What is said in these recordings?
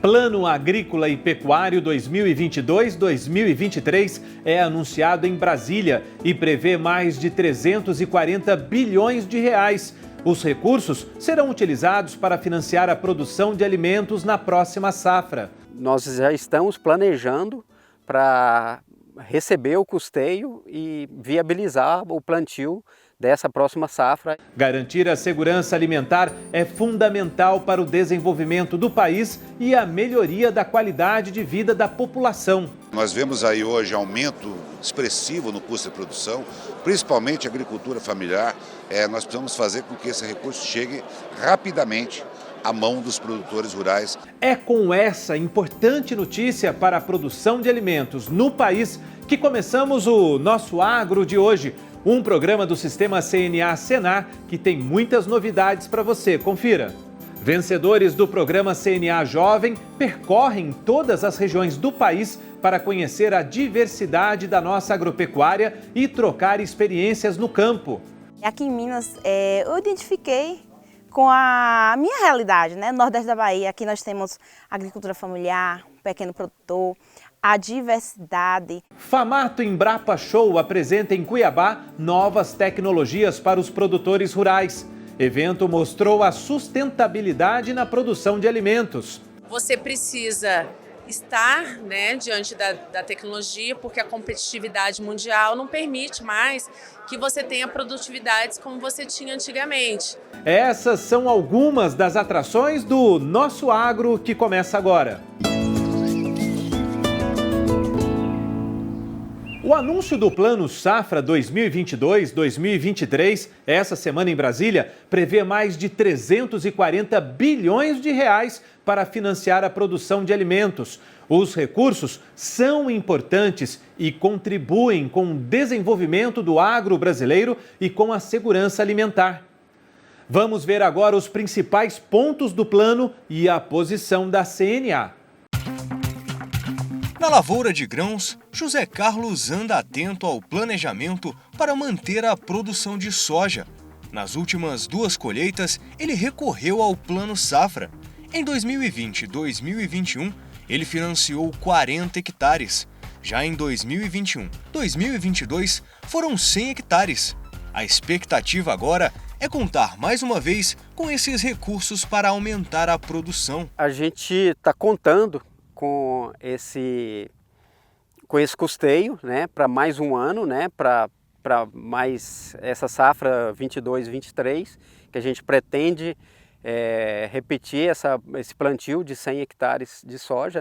Plano Agrícola e Pecuário 2022-2023 é anunciado em Brasília e prevê mais de 340 bilhões de reais. Os recursos serão utilizados para financiar a produção de alimentos na próxima safra. Nós já estamos planejando para receber o custeio e viabilizar o plantio dessa próxima safra. Garantir a segurança alimentar é fundamental para o desenvolvimento do país e a melhoria da qualidade de vida da população. Nós vemos aí hoje aumento expressivo no custo de produção, principalmente a agricultura familiar. Nós precisamos fazer com que esse recurso chegue rapidamente à mão dos produtores rurais. É com essa importante notícia para a produção de alimentos no país que começamos o Nosso Agro de hoje. Um programa do Sistema CNA-Senar que tem muitas novidades para você. Confira. Vencedores do programa CNA Jovem percorrem todas as regiões do país para conhecer a diversidade da nossa agropecuária e trocar experiências no campo. Aqui em Minas, eu identifiquei com a minha realidade, né? No Nordeste da Bahia, aqui nós temos agricultura familiar, pequeno produtor, a diversidade. Famato Embrapa Show apresenta em Cuiabá novas tecnologias para os produtores rurais. Evento mostrou a sustentabilidade na produção de alimentos. Você precisa estar, diante da tecnologia, porque a competitividade mundial não permite mais que você tenha produtividades como você tinha antigamente. Essas são algumas das atrações do Nosso Agro que começa agora. O anúncio do Plano Safra 2022-2023, essa semana em Brasília, prevê mais de 340 bilhões de reais para financiar a produção de alimentos. Os recursos são importantes e contribuem com o desenvolvimento do agro brasileiro e com a segurança alimentar. Vamos ver agora os principais pontos do plano e a posição da CNA. Na lavoura de grãos, José Carlos anda atento ao planejamento para manter a produção de soja. Nas últimas 2 colheitas, ele recorreu ao Plano Safra. Em 2020 e 2021, ele financiou 40 hectares. Já em 2021 e 2022, foram 100 hectares. A expectativa agora é contar mais uma vez com esses recursos para aumentar a produção. A gente está contando com esse custeio, para mais um ano, para mais essa safra 22-23, que a gente pretende repetir esse plantio de 100 hectares de soja,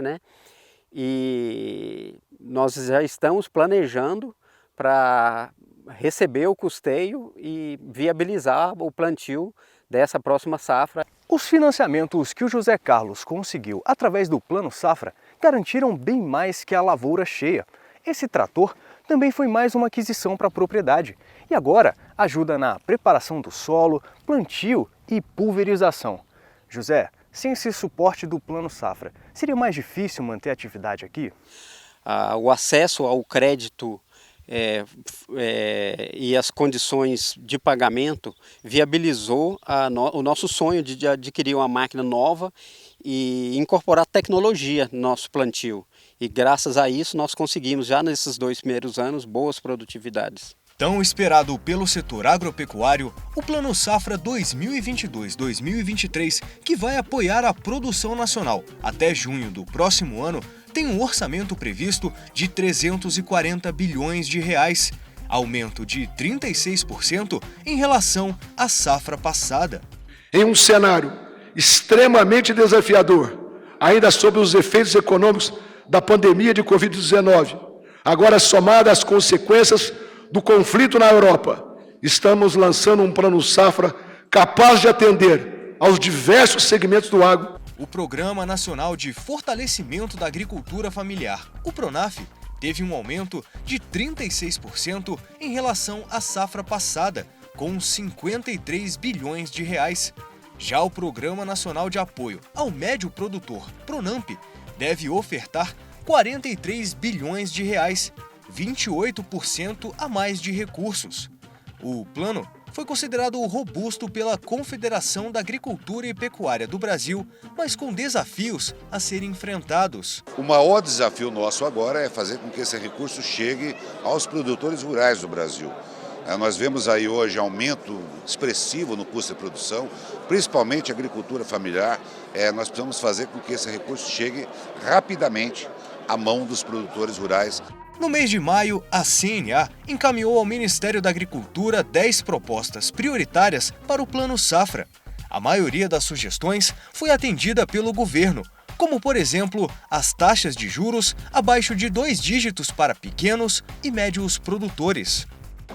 e nós já estamos planejando para receber o custeio e viabilizar o plantio dessa próxima safra. Os financiamentos que o José Carlos conseguiu através do Plano Safra garantiram bem mais que a lavoura cheia. Esse trator também foi mais uma aquisição para a propriedade e agora ajuda na preparação do solo, plantio e pulverização. José, sem esse suporte do Plano Safra, seria mais difícil manter a atividade aqui? O acesso ao crédito e as condições de pagamento viabilizou o nosso sonho de adquirir uma máquina nova e incorporar tecnologia no nosso plantio. E graças a isso nós conseguimos já nesses 2 primeiros anos boas produtividades. Tão esperado pelo setor agropecuário, o Plano Safra 2022-2023, que vai apoiar a produção nacional até junho do próximo ano, tem um orçamento previsto de 340 bilhões de reais, aumento de 36% em relação à safra passada. Em um cenário extremamente desafiador, ainda sob os efeitos econômicos da pandemia de Covid-19, agora somada às consequências do conflito na Europa, estamos lançando um Plano Safra capaz de atender aos diversos segmentos do agro. O Programa Nacional de Fortalecimento da Agricultura Familiar, o PRONAF, teve um aumento de 36% em relação à safra passada, com 53 bilhões de reais. Já o Programa Nacional de Apoio ao Médio Produtor, PRONAMP, deve ofertar 43 bilhões de reais, 28% a mais de recursos. O plano foi considerado robusto pela Confederação da Agricultura e Pecuária do Brasil, mas com desafios a serem enfrentados. O maior desafio nosso agora é fazer com que esse recurso chegue aos produtores rurais do Brasil. Nós vemos aí hoje aumento expressivo no custo de produção, principalmente a agricultura familiar. Nós precisamos fazer com que esse recurso chegue rapidamente à mão dos produtores rurais. No mês de maio, a CNA encaminhou ao Ministério da Agricultura 10 propostas prioritárias para o Plano Safra. A maioria das sugestões foi atendida pelo governo, como, por exemplo, as taxas de juros abaixo de 2 dígitos para pequenos e médios produtores.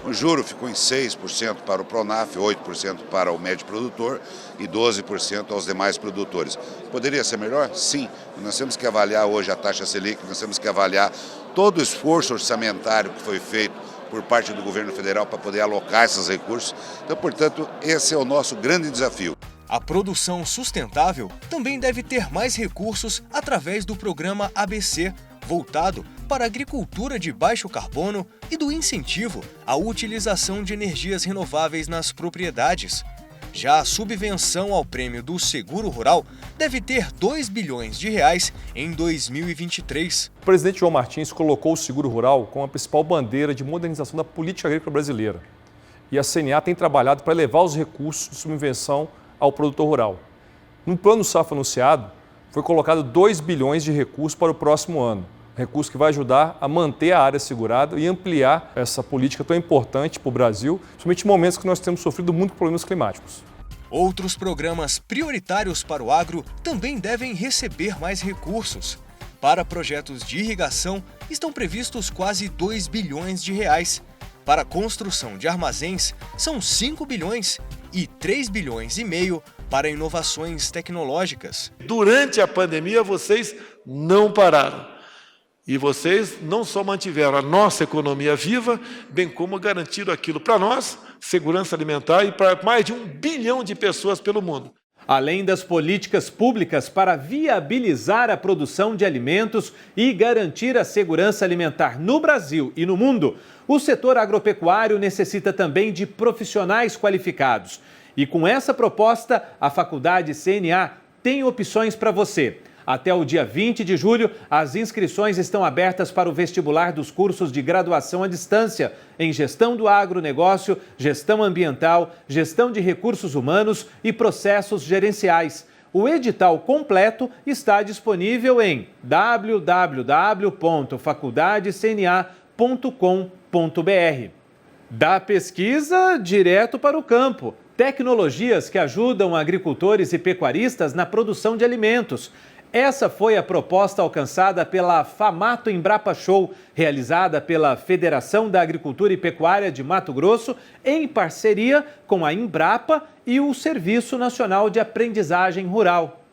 O juro ficou em 6% para o Pronaf, 8% para o médio produtor e 12% aos demais produtores. Poderia ser melhor? Sim. Nós temos que avaliar hoje a taxa Selic, nós temos que avaliar todo o esforço orçamentário que foi feito por parte do governo federal para poder alocar esses recursos. Então, portanto, esse é o nosso grande desafio. A produção sustentável também deve ter mais recursos através do programa ABC, voltado para a agricultura de baixo carbono e do incentivo à utilização de energias renováveis nas propriedades. Já a subvenção ao prêmio do Seguro Rural deve ter R$ 2 bilhões em 2023. O presidente João Martins colocou o Seguro Rural como a principal bandeira de modernização da política agrícola brasileira. E a CNA tem trabalhado para elevar os recursos de subvenção ao produtor rural. No Plano Safra anunciado, foi colocado 2 bilhões de recursos para o próximo ano. Recurso que vai ajudar a manter a área segurada e ampliar essa política tão importante para o Brasil, principalmente em momentos que nós temos sofrido muito problemas climáticos. Outros programas prioritários para o agro também devem receber mais recursos. Para projetos de irrigação, estão previstos quase R$ 2 bilhões. Para a construção de armazéns, são 5 bilhões e 3 bilhões e meio para inovações tecnológicas. Durante a pandemia, vocês não pararam. E vocês não só mantiveram a nossa economia viva, bem como garantiram aquilo para nós, segurança alimentar, e para mais de 1 bilhão de pessoas pelo mundo. Além das políticas públicas para viabilizar a produção de alimentos e garantir a segurança alimentar no Brasil e no mundo, o setor agropecuário necessita também de profissionais qualificados. E com essa proposta, a Faculdade CNA tem opções para você. Até o dia 20 de julho, as inscrições estão abertas para o vestibular dos cursos de graduação à distância em Gestão do Agronegócio, Gestão Ambiental, Gestão de Recursos Humanos e Processos Gerenciais. O edital completo está disponível em www.faculdadecna.com.br. Da pesquisa direto para o campo. Tecnologias que ajudam agricultores e pecuaristas na produção de alimentos. Essa foi a proposta alcançada pela Famato Embrapa Show, realizada pela Federação da Agricultura e Pecuária de Mato Grosso, em parceria com a Embrapa e o Serviço Nacional de Aprendizagem Rural.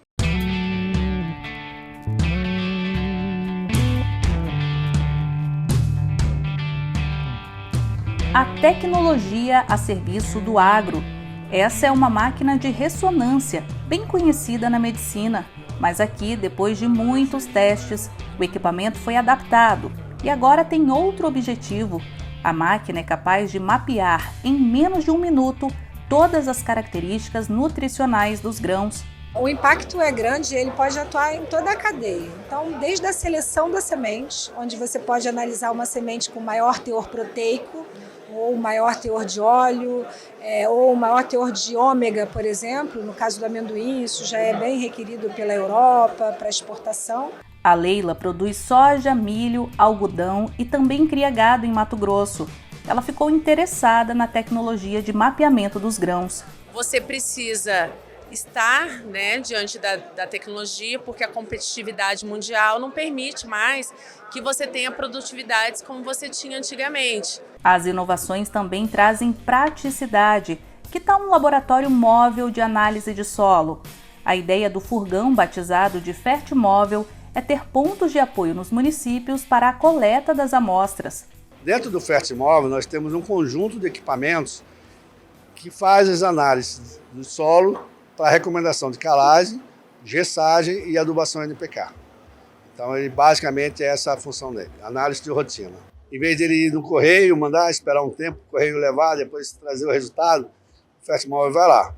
A tecnologia a serviço do agro. Essa é uma máquina de ressonância, bem conhecida na medicina. Mas aqui, depois de muitos testes, o equipamento foi adaptado e agora tem outro objetivo. A máquina é capaz de mapear em menos de 1 minuto todas as características nutricionais dos grãos. O impacto é grande, ele pode atuar em toda a cadeia. Então, desde a seleção da semente, onde você pode analisar uma semente com maior teor proteico, ou maior teor de óleo, ou maior teor de ômega, por exemplo. No caso do amendoim, isso já é bem requerido pela Europa para exportação. A Leila produz soja, milho, algodão e também cria gado em Mato Grosso. Ela ficou interessada na tecnologia de mapeamento dos grãos. Você precisa estar, diante da tecnologia, porque a competitividade mundial não permite mais que você tenha produtividades como você tinha antigamente. As inovações também trazem praticidade. Que tal um laboratório móvel de análise de solo? A ideia do furgão, batizado de Fertimóvel, é ter pontos de apoio nos municípios para a coleta das amostras. Dentro do Fertimóvel, nós temos um conjunto de equipamentos que faz as análises do solo para recomendação de calagem, gessagem e adubação NPK. Então, basicamente, essa é a função dele, análise de rotina. Em vez dele ir no correio, mandar, esperar um tempo, o correio levar, depois trazer o resultado, o Fastmóvel vai lá.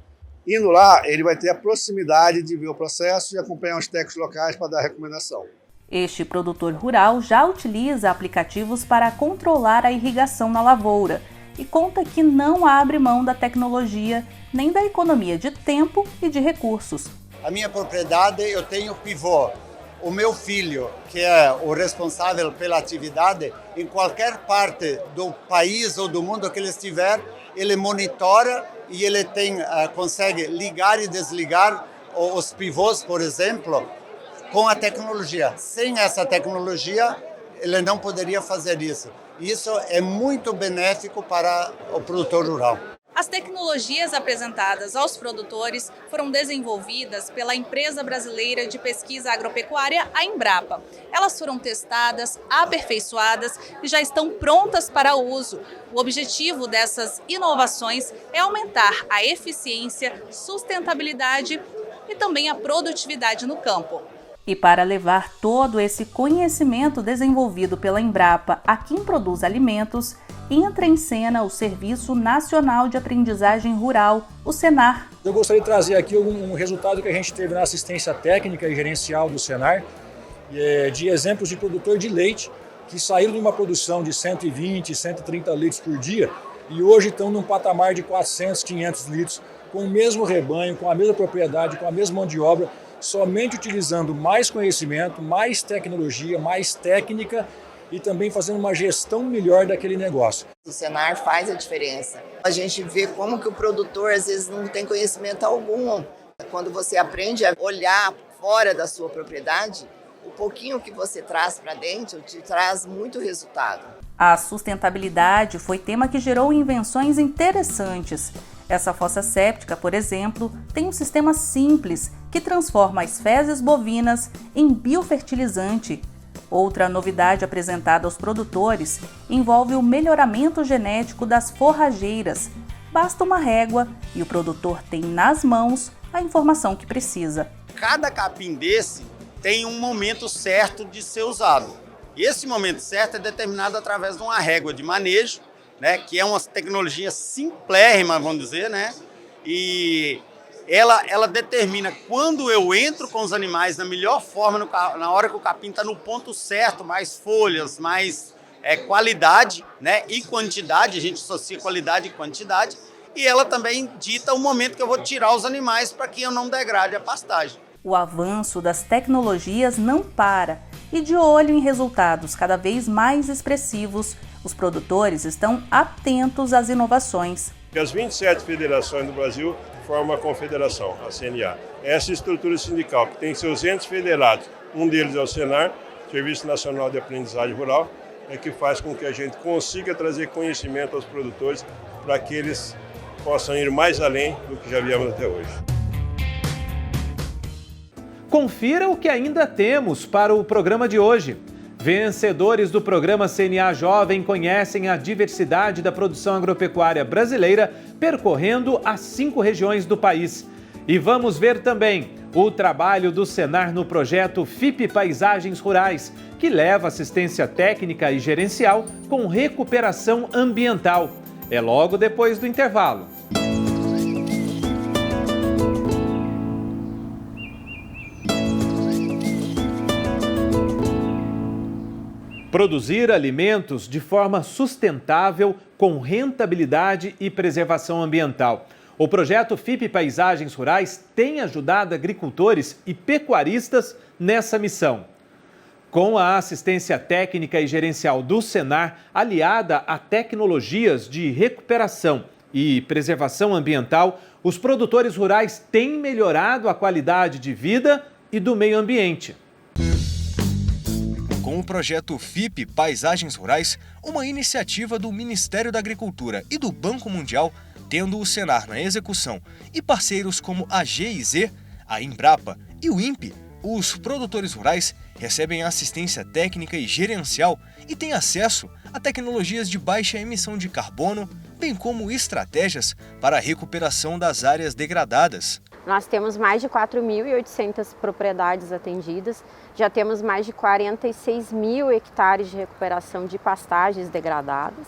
Indo lá, ele vai ter a proximidade de ver o processo e acompanhar os técnicos locais para dar a recomendação. Este produtor rural já utiliza aplicativos para controlar a irrigação na lavoura e conta que não abre mão da tecnologia nem da economia de tempo e de recursos. A minha propriedade, eu tenho pivô. O meu filho, que é o responsável pela atividade, em qualquer parte do país ou do mundo que ele estiver, ele monitora e ele consegue ligar e desligar os pivôs, por exemplo, com a tecnologia. Sem essa tecnologia, ele não poderia fazer isso. Isso é muito benéfico para o produtor rural. As tecnologias apresentadas aos produtores foram desenvolvidas pela Empresa Brasileira de Pesquisa Agropecuária, a Embrapa. Elas foram testadas, aperfeiçoadas e já estão prontas para uso. O objetivo dessas inovações é aumentar a eficiência, sustentabilidade e também a produtividade no campo. E para levar todo esse conhecimento desenvolvido pela Embrapa a quem produz alimentos, entra em cena o Serviço Nacional de Aprendizagem Rural, o Senar. Eu gostaria de trazer aqui um resultado que a gente teve na assistência técnica e gerencial do Senar, de exemplos de produtor de leite que saíram de uma produção de 120, 130 litros por dia e hoje estão num patamar de 400, 500 litros, com o mesmo rebanho, com a mesma propriedade, com a mesma mão de obra, somente utilizando mais conhecimento, mais tecnologia, mais técnica e também fazendo uma gestão melhor daquele negócio. O Senar faz a diferença. A gente vê como que o produtor às vezes não tem conhecimento algum. Quando você aprende a olhar fora da sua propriedade, o pouquinho que você traz para dentro te traz muito resultado. A sustentabilidade foi tema que gerou invenções interessantes. Essa fossa séptica, por exemplo, tem um sistema simples que transforma as fezes bovinas em biofertilizante. Outra novidade apresentada aos produtores envolve o melhoramento genético das forrageiras. Basta uma régua e o produtor tem nas mãos a informação que precisa. Cada capim desse tem um momento certo de ser usado. E esse momento certo é determinado através de uma régua de manejo, né, que é uma tecnologia simplérrima, vamos dizer, né? E ela determina quando eu entro com os animais da melhor forma, na hora que o capim está no ponto certo, mais folhas, mais qualidade, né, e quantidade, a gente associa qualidade e quantidade, e ela também dita o momento que eu vou tirar os animais para que eu não degrade a pastagem. O avanço das tecnologias não para e, de olho em resultados cada vez mais expressivos, os produtores estão atentos às inovações. As 27 federações do Brasil formam a confederação, a CNA. Essa estrutura sindical que tem seus entes federados, um deles é o Senar, Serviço Nacional de Aprendizagem Rural, que faz com que a gente consiga trazer conhecimento aos produtores para que eles possam ir mais além do que já viemos até hoje. Confira o que ainda temos para o programa de hoje. Vencedores do programa CNA Jovem conhecem a diversidade da produção agropecuária brasileira, percorrendo as 5 regiões do país. E vamos ver também o trabalho do Senar no projeto FIP Paisagens Rurais, que leva assistência técnica e gerencial com recuperação ambiental. É logo depois do intervalo. Produzir alimentos de forma sustentável, com rentabilidade e preservação ambiental. O projeto FIP Paisagens Rurais tem ajudado agricultores e pecuaristas nessa missão. Com a assistência técnica e gerencial do Senar, aliada a tecnologias de recuperação e preservação ambiental, os produtores rurais têm melhorado a qualidade de vida e do meio ambiente. Com o projeto FIP Paisagens Rurais, uma iniciativa do Ministério da Agricultura e do Banco Mundial, tendo o Senar na execução e parceiros como a GIZ, a Embrapa e o INPE, os produtores rurais recebem assistência técnica e gerencial e têm acesso a tecnologias de baixa emissão de carbono, bem como estratégias para a recuperação das áreas degradadas. Nós temos mais de 4.800 propriedades atendidas, já temos mais de 46 mil hectares de recuperação de pastagens degradadas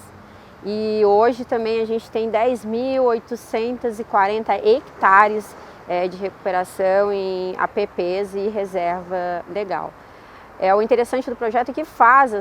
e hoje também a gente tem 10.840 hectares de recuperação em APPs e reserva legal. O interessante do projeto é que faz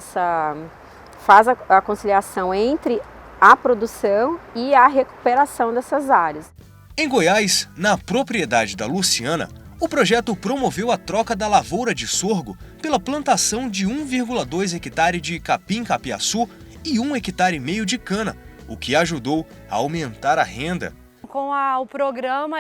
a conciliação entre a produção e a recuperação dessas áreas. Em Goiás, na propriedade da Luciana, o projeto promoveu a troca da lavoura de sorgo pela plantação de 1,2 hectare de capim-capiaçu e 1,5 hectare de cana, o que ajudou a aumentar a renda. Com o programa,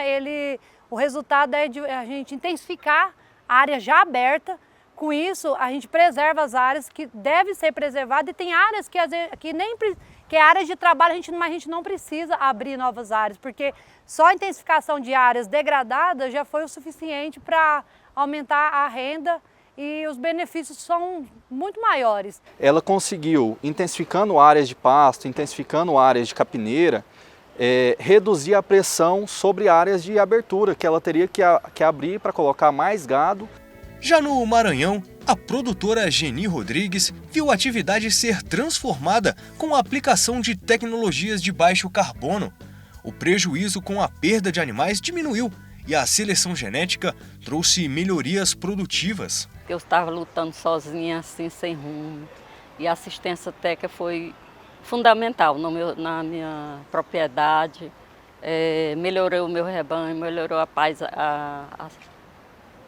o resultado é de a gente intensificar a área já aberta. Com isso, a gente preserva as áreas que devem ser preservadas e tem áreas que é áreas de trabalho, a gente não precisa abrir novas áreas, porque só a intensificação de áreas degradadas já foi o suficiente para aumentar a renda e os benefícios são muito maiores. Ela conseguiu, intensificando áreas de pasto, intensificando áreas de capineira, reduzir a pressão sobre áreas de abertura, que ela teria que abrir para colocar mais gado. Já no Maranhão, a produtora Geni Rodrigues viu a atividade ser transformada com a aplicação de tecnologias de baixo carbono. O prejuízo com a perda de animais diminuiu e a seleção genética trouxe melhorias produtivas. Eu estava lutando sozinha, assim, sem rumo, e a assistência técnica foi fundamental na minha propriedade. Melhorou o meu rebanho, melhorou a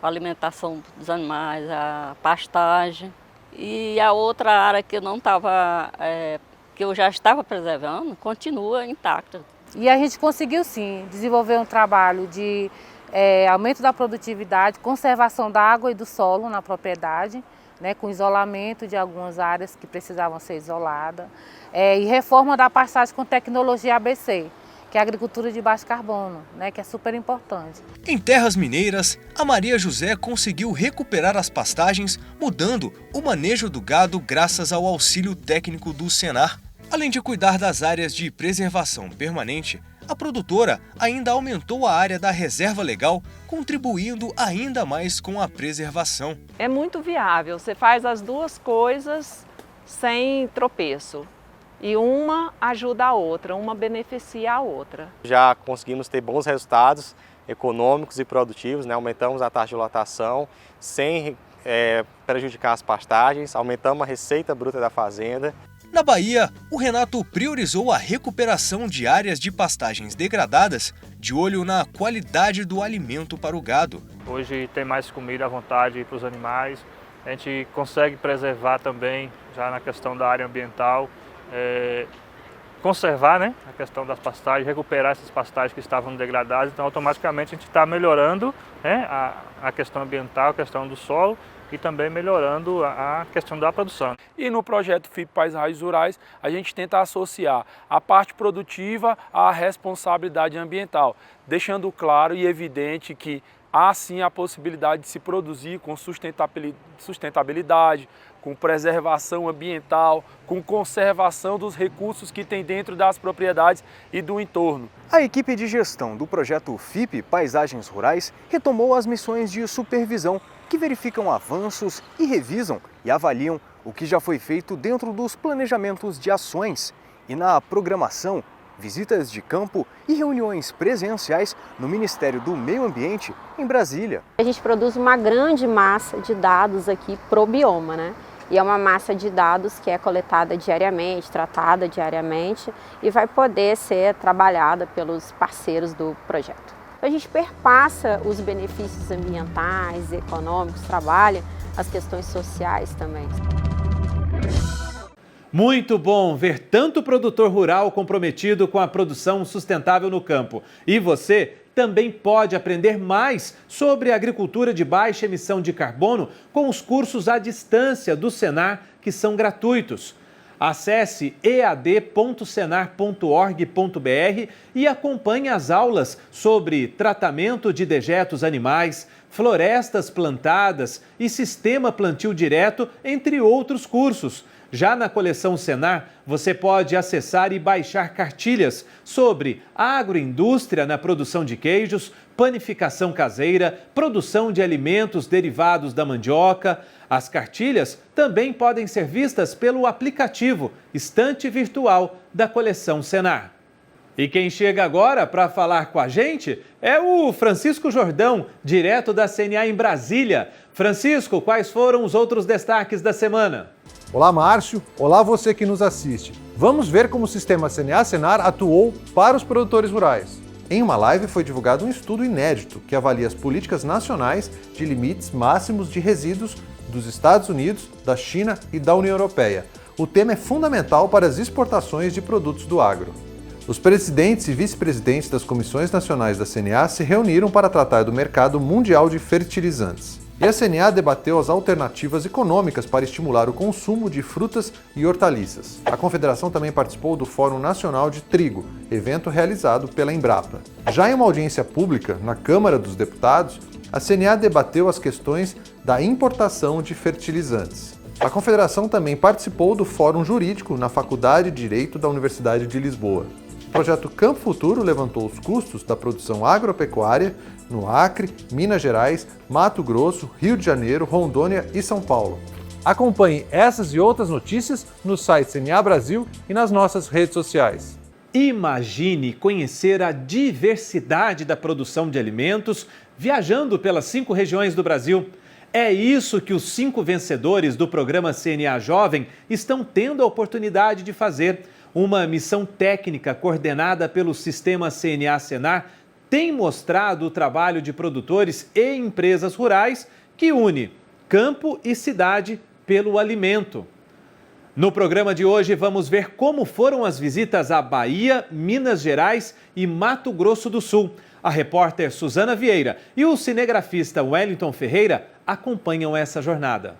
alimentação dos animais, a pastagem. E a outra área que que eu já estava preservando, continua intacta. E a gente conseguiu sim desenvolver um trabalho de aumento da produtividade, conservação da água e do solo na propriedade, né, com isolamento de algumas áreas que precisavam ser isoladas, e reforma da pastagem com tecnologia ABC, que é a agricultura de baixo carbono, né, que é super importante. Em terras mineiras, a Maria José conseguiu recuperar as pastagens, mudando o manejo do gado graças ao auxílio técnico do Senar. Além de cuidar das áreas de preservação permanente, a produtora ainda aumentou a área da reserva legal, contribuindo ainda mais com a preservação. É muito viável, você faz as duas coisas sem tropeço. E uma ajuda a outra, uma beneficia a outra. Já conseguimos ter bons resultados econômicos e produtivos, né? Aumentamos a taxa de lotação sem prejudicar as pastagens, aumentamos a receita bruta da fazenda. Na Bahia, o Renato priorizou a recuperação de áreas de pastagens degradadas, de olho na qualidade do alimento para o gado. Hoje tem mais comida à vontade para os animais, a gente consegue preservar também, já na questão da área ambiental, conservar, né, a questão das pastagens, recuperar essas pastagens que estavam degradadas, então automaticamente a gente está melhorando, né, a questão ambiental, a questão do solo e também melhorando a questão da produção. E no projeto FIP Pais Raízes Rurais, a gente tenta associar a parte produtiva à responsabilidade ambiental, deixando claro e evidente que há sim a possibilidade de se produzir com sustentabilidade, com preservação ambiental, com conservação dos recursos que tem dentro das propriedades e do entorno. A equipe de gestão do projeto FIP Paisagens Rurais retomou as missões de supervisão, que verificam avanços e revisam e avaliam o que já foi feito dentro dos planejamentos de ações e na programação, visitas de campo e reuniões presenciais no Ministério do Meio Ambiente em Brasília. A gente produz uma grande massa de dados aqui pro bioma, né? E é uma massa de dados que é coletada diariamente, tratada diariamente e vai poder ser trabalhada pelos parceiros do projeto. A gente perpassa os benefícios ambientais, econômicos, trabalha as questões sociais também. Muito bom ver tanto produtor rural comprometido com a produção sustentável no campo. E você também pode aprender mais sobre agricultura de baixa emissão de carbono com os cursos à distância do Senar, que são gratuitos. Acesse ead.senar.org.br e acompanhe as aulas sobre tratamento de dejetos animais, florestas plantadas e sistema plantio direto, entre outros cursos. Já na coleção Senar, você pode acessar e baixar cartilhas sobre agroindústria na produção de queijos, panificação caseira, produção de alimentos derivados da mandioca. As cartilhas também podem ser vistas pelo aplicativo Estante Virtual da coleção Senar. E quem chega agora para falar com a gente é o Francisco Jordão, direto da CNA em Brasília. Francisco, quais foram os outros destaques da semana? Olá, Márcio. Olá, você que nos assiste. Vamos ver como o sistema CNA-Senar atuou para os produtores rurais. Em uma live foi divulgado um estudo inédito que avalia as políticas nacionais de limites máximos de resíduos dos Estados Unidos, da China e da União Europeia. O tema é fundamental para as exportações de produtos do agro. Os presidentes e vice-presidentes das comissões nacionais da CNA se reuniram para tratar do mercado mundial de fertilizantes. E a CNA debateu as alternativas econômicas para estimular o consumo de frutas e hortaliças. A confederação também participou do Fórum Nacional de Trigo, evento realizado pela Embrapa. Já em uma audiência pública, na Câmara dos Deputados, a CNA debateu as questões da importação de fertilizantes. A confederação também participou do Fórum Jurídico na Faculdade de Direito da Universidade de Lisboa. O projeto Campo Futuro levantou os custos da produção agropecuária no Acre, Minas Gerais, Mato Grosso, Rio de Janeiro, Rondônia e São Paulo. Acompanhe essas e outras notícias no site CNA Brasil e nas nossas redes sociais. Imagine conhecer a diversidade da produção de alimentos viajando pelas 5 regiões do Brasil. É isso que os 5 vencedores do programa CNA Jovem estão tendo a oportunidade de fazer. Uma missão técnica coordenada pelo sistema CNA-Senar tem mostrado o trabalho de produtores e empresas rurais que une campo e cidade pelo alimento. No programa de hoje vamos ver como foram as visitas à Bahia, Minas Gerais e Mato Grosso do Sul. A repórter Suzana Vieira e o cinegrafista Wellington Ferreira acompanham essa jornada.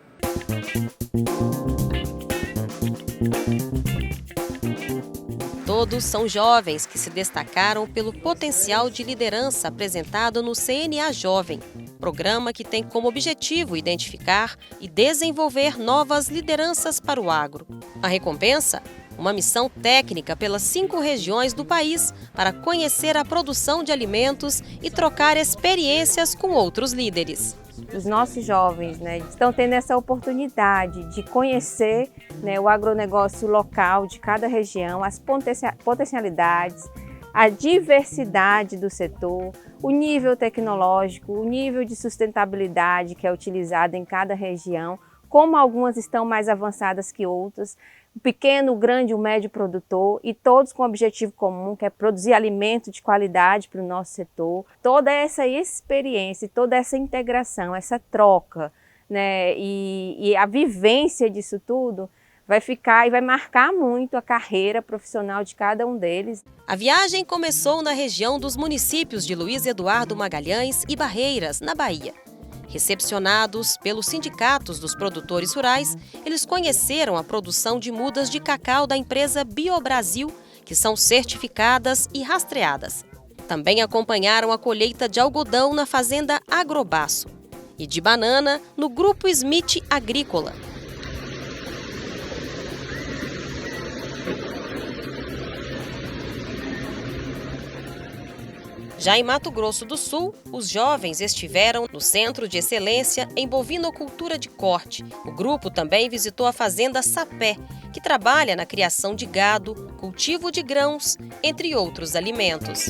Todos são jovens que se destacaram pelo potencial de liderança apresentado no CNA Jovem, programa que tem como objetivo identificar e desenvolver novas lideranças para o agro. A recompensa? Uma missão técnica pelas 5 regiões do país para conhecer a produção de alimentos e trocar experiências com outros líderes. Os nossos jovens estão tendo essa oportunidade de conhecer o agronegócio local de cada região, as potencialidades, a diversidade do setor, o nível tecnológico, o nível de sustentabilidade que é utilizado em cada região, como algumas estão mais avançadas que outras, o pequeno, o grande, o médio produtor, e todos com um objetivo comum, que é produzir alimento de qualidade para o nosso setor. Toda essa experiência, toda essa integração, essa troca, e a vivência disso tudo vai ficar e vai marcar muito a carreira profissional de cada um deles. A viagem começou na região dos municípios de Luiz Eduardo Magalhães e Barreiras, na Bahia. Recepcionados pelos sindicatos dos produtores rurais, eles conheceram a produção de mudas de cacau da empresa BioBrasil, que são certificadas e rastreadas. Também acompanharam a colheita de algodão na fazenda Agrobaço e de banana no Grupo Smith Agrícola. Já em Mato Grosso do Sul, os jovens estiveram no Centro de Excelência em Bovinocultura de Corte. O grupo também visitou a fazenda Sapé, que trabalha na criação de gado, cultivo de grãos, entre outros alimentos.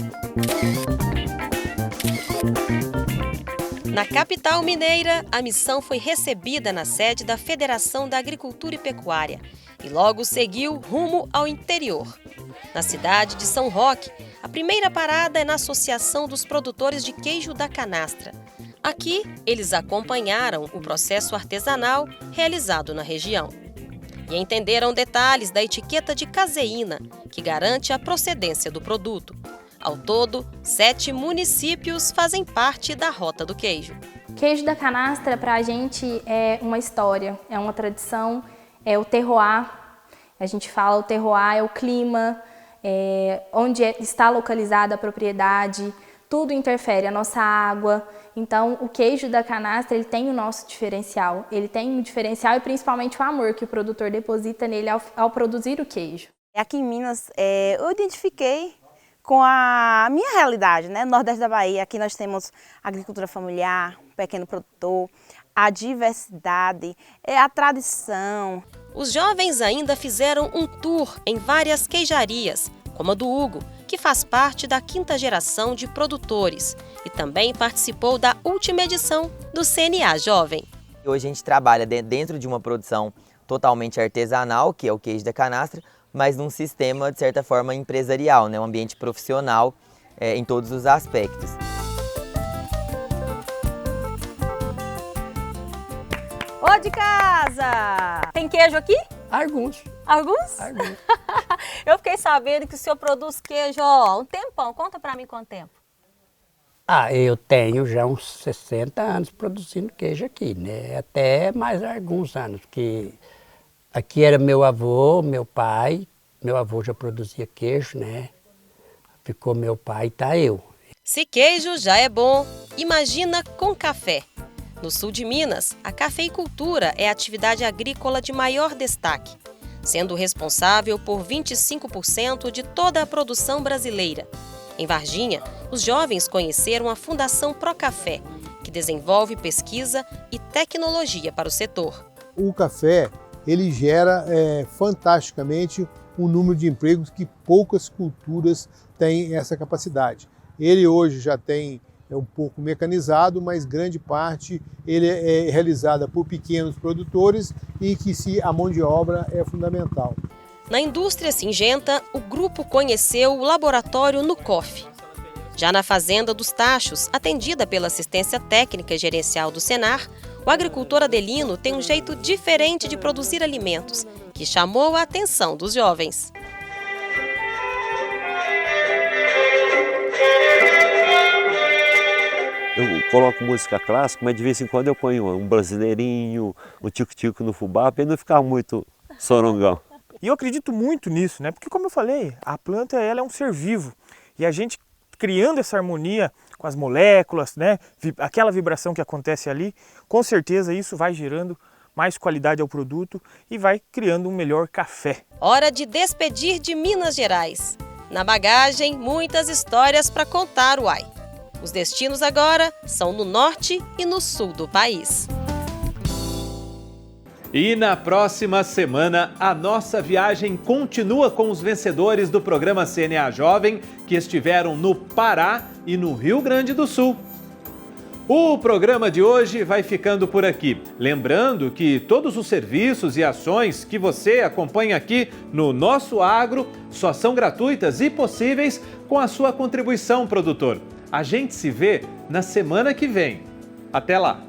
Na capital mineira, a missão foi recebida na sede da Federação da Agricultura e Pecuária e logo seguiu rumo ao interior. Na cidade de São Roque, a primeira parada é na Associação dos Produtores de Queijo da Canastra. Aqui, eles acompanharam o processo artesanal realizado na região e entenderam detalhes da etiqueta de caseína, que garante a procedência do produto. Ao todo, 7 municípios fazem parte da Rota do Queijo. Queijo da Canastra, para a gente, é uma história, é uma tradição, é o terroir. A gente fala o terroir é o clima, onde está localizada a propriedade. tudo interfere, a nossa água. Então, o queijo da canastra, ele tem o nosso diferencial. Ele tem um diferencial e principalmente o amor que o produtor deposita nele ao produzir o queijo. Aqui em Minas, eu identifiquei com a minha realidade, né? No Nordeste da Bahia, aqui nós temos agricultura familiar, pequeno produtor, a diversidade, a tradição. Os jovens ainda fizeram um tour em várias queijarias, como a do Hugo, que faz parte da 5ª geração de produtores e também participou da última edição do CNA Jovem. Hoje a gente trabalha dentro de uma produção totalmente artesanal, que é o queijo da canastra, mas num sistema, de certa forma, empresarial, né? Um ambiente profissional em todos os aspectos. Ô de casa! Tem queijo aqui? Alguns. Alguns? Alguns. Eu fiquei sabendo que o senhor produz queijo há um tempão. Conta pra mim quanto tempo. Eu tenho já uns 60 anos produzindo queijo aqui, né? Até mais alguns anos, que aqui era meu avô, meu pai. Meu avô já produzia queijo, né? Ficou meu pai e tá eu. Se queijo já é bom, imagina com café. No sul de Minas, a cafeicultura é a atividade agrícola de maior destaque, sendo responsável por 25% de toda a produção brasileira. Em Varginha, os jovens conheceram a Fundação Procafé, que desenvolve pesquisa e tecnologia para o setor. O café, ele gera fantasticamente um número de empregos que poucas culturas têm essa capacidade. Ele hoje já tem um pouco mecanizado, mas grande parte ele é realizada por pequenos produtores e que a mão de obra é fundamental. Na indústria singenta, o grupo conheceu o laboratório Nucoff. Já na Fazenda dos Tachos, atendida pela assistência técnica e gerencial do Senar, o agricultor Adelino tem um jeito diferente de produzir alimentos, que chamou a atenção dos jovens. Eu coloco música clássica, mas de vez em quando eu ponho um brasileirinho, um tico-tico no fubá, para não ficar muito sorongão. E eu acredito muito nisso, né? Porque, como eu falei, a planta ela é um ser vivo. E a gente criando essa harmonia com as moléculas, né? Aquela vibração que acontece ali, com certeza isso vai gerando mais qualidade ao produto e vai criando um melhor café. Hora de despedir de Minas Gerais. Na bagagem, muitas histórias para contar, uai. Os destinos agora são no norte e no sul do país. E na próxima semana, a nossa viagem continua com os vencedores do programa CNA Jovem, que estiveram no Pará e no Rio Grande do Sul. O programa de hoje vai ficando por aqui. Lembrando que todos os serviços e ações que você acompanha aqui no Nosso Agro só são gratuitas e possíveis com a sua contribuição, produtor. A gente se vê na semana que vem. Até lá!